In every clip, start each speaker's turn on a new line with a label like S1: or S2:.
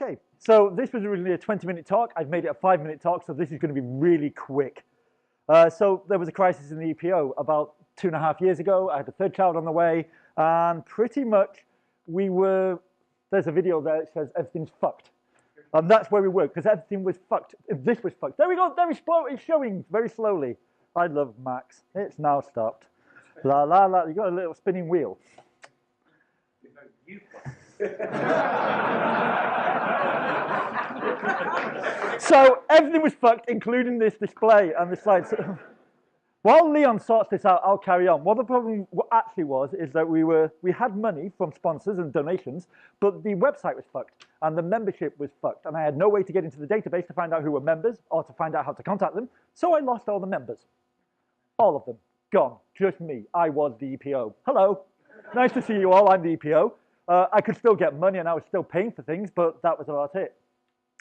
S1: Okay, so this was originally a 20-minute talk. I've made it a 5-minute talk, so this is going to be really quick. So there was a crisis in the EPO about 2.5 years ago. I had a third child on the way, and pretty much there's a video there that says everything's fucked. And that's where we were, because everything was fucked. This was fucked. There we go, it's showing very slowly. I love Max. It's now stopped. La, la, la, you got a little spinning wheel. So everything was fucked, including this display and the slides. While Leon sorts this out, I'll carry on. What the problem actually was is that we had money from sponsors and donations, but the website was fucked and the membership was fucked, and I had no way to get into the database to find out who were members or to find out how to contact them. So I lost all the members, all of them, gone. Just me. I was the EPO. Hello, nice to see you all. I'm the EPO. I could still get money and I was still paying for things, but that was about it.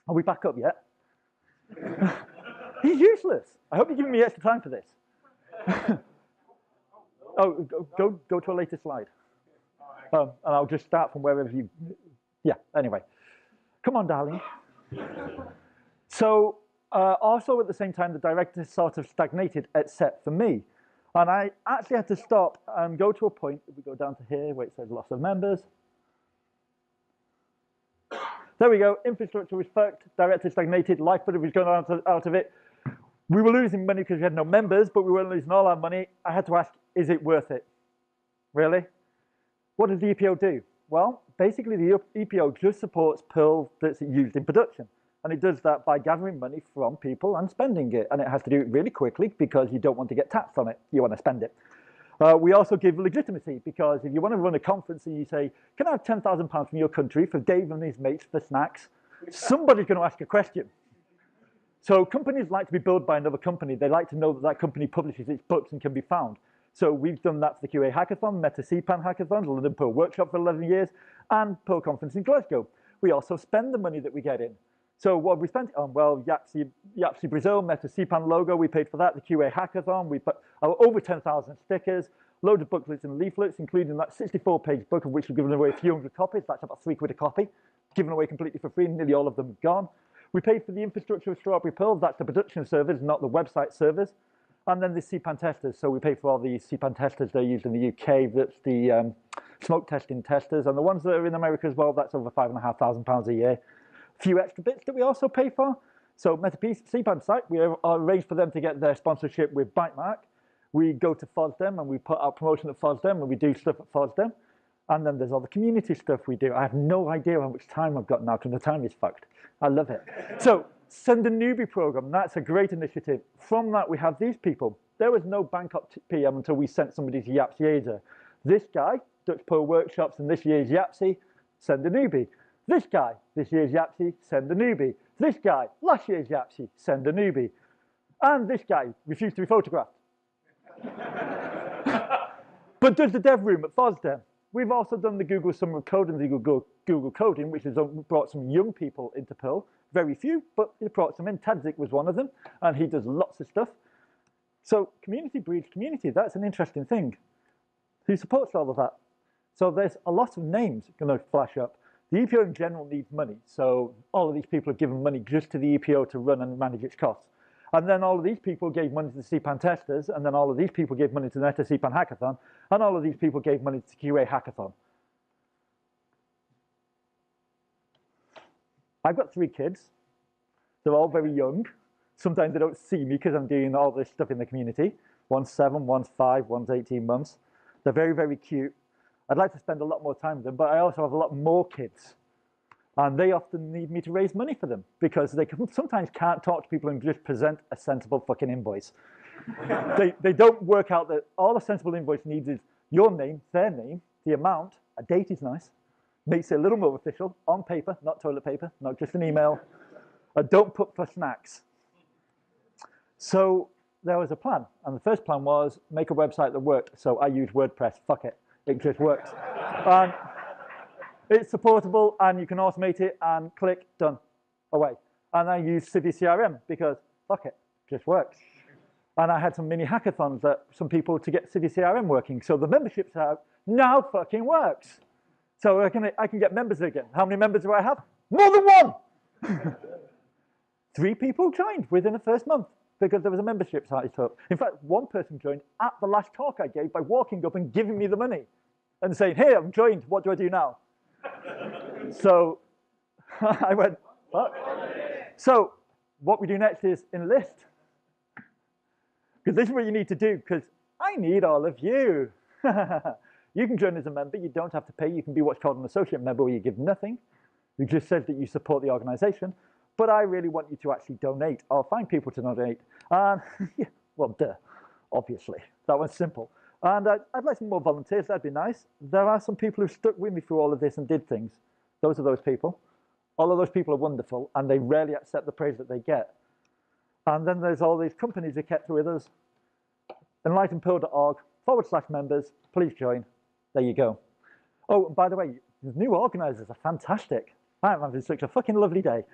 S1: Are we back up yet? He's useless. I hope you're giving me extra time for this. Oh, go to a later slide. And I'll just start from wherever you... Yeah, anyway. Come on, darling. So, also at the same time, the director sort of stagnated, except for me. And I actually had to stop and go to a point, if we go down to here, where it says loss of members. There we go, infrastructure was fucked, director stagnated, lifeblood was going out of it. We were losing money because we had no members, but we weren't losing all our money. I had to ask, is it worth it? Really? What does the EPO do? Well, basically the EPO just supports Perl that's used in production. And it does that by gathering money from people and spending it. And it has to do it really quickly because you don't want to get taxed on it. You want to spend it. We also give legitimacy, because if you want to run a conference and you say, can I have £10,000 from your country for Dave and his mates for snacks? Somebody's going to ask a question. So companies like to be billed by another company. They like to know that that company publishes its books and can be found. So we've done that for the QA Hackathon, Meta CPAN Hackathon, the London Perl Workshop for 11 years, and Perl Conference in Glasgow. We also spend the money that we get in. So what have we spent it on? Well, YAPC Brazil, Meta CPAN logo, we paid for that. The QA Hackathon, we put over 10,000 stickers, loads of booklets and leaflets, including that 64-page book of which we've given away a few hundred copies. That's about £3 a copy, given away completely for free, nearly all of them gone. We paid for the infrastructure of Strawberry Perl. That's the production servers, not the website servers. And then the CPAN testers. So we paid for all the CPAN testers they're used in the UK. That's the smoke testing testers. And the ones that are in America as well, that's over £5,500 a year. A few extra bits that we also pay for. So Meta CPAN site, we arranged for them to get their sponsorship with Bytemark. We go to FOSDEM and we put out promotion at FOSDEM and we do stuff at FOSDEM. And then there's all the community stuff we do. I have no idea how much time I've got now because the time is fucked. I love it. So Send a Newbie program, that's a great initiative. From that, we have these people. There was no Bangkok PM until we sent somebody to YAPC Asia. This guy, Dutch Perl Workshops, and this year's YAPC, Send a Newbie. This guy, this year's YAPC, Send a Newbie. This guy, last year's YAPC, Send a Newbie. And this guy refused to be photographed. But does the dev room at FOSDEM. We've also done the Google Summer of Code and the Google Coding, which has brought some young people into Perl. Very few, but it brought some in. Tadzik was one of them, and he does lots of stuff. So community breeds community. That's an interesting thing. Who supports all of that? So there's a lot of names going to flash up. The EPO in general needs money. So all of these people have given money just to the EPO to run and manage its costs. And then all of these people gave money to the CPAN testers, and then all of these people gave money to the Meta CPAN Hackathon, and all of these people gave money to the QA Hackathon. I've got 3 kids. They're all very young. Sometimes they don't see me because I'm doing all this stuff in the community. One's 7, one's 5, one's 18 months. They're very, very cute. I'd like to spend a lot more time with them, but I also have a lot more kids. And they often need me to raise money for them because they sometimes can't talk to people and just present a sensible fucking invoice. They don't work out that all a sensible invoice needs is your name, their name, the amount, a date is nice, makes it a little more official, on paper, not toilet paper, not just an email. Don't put for snacks. So there was a plan, and the first plan was make a website that worked. So I used WordPress, fuck it, it just works. And it's supportable, and you can automate it, and click, done, away. And I used Civi CRM because, fuck it, just works. And I had some mini hackathons that some people to get Civi CRM working. So the membership now fucking works. So I can get members again. How many members do I have? More than one! 3 people joined within the first month because there was a membership site up. In fact, one person joined at the last talk I gave by walking up and giving me the money and saying, hey, I'm joined, what do I do now? So I went, what? So what we do next is enlist. Because this is what you need to do, because I need all of you. You can join as a member, you don't have to pay, you can be what's called an associate member where you give nothing. It just says that you support the organization. But I really want you to actually donate. I'll find people to donate. And well, duh, obviously. That was simple. And I'd like some more volunteers. That'd be nice. There are some people who stuck with me through all of this and did things. Those are those people. All of those people are wonderful, and they rarely accept the praise that they get. And then there's all these companies who kept with us. enlightenpearl.org/members. Please join. There you go. Oh, and by the way, the new organizers are fantastic. I'm having such a fucking lovely day.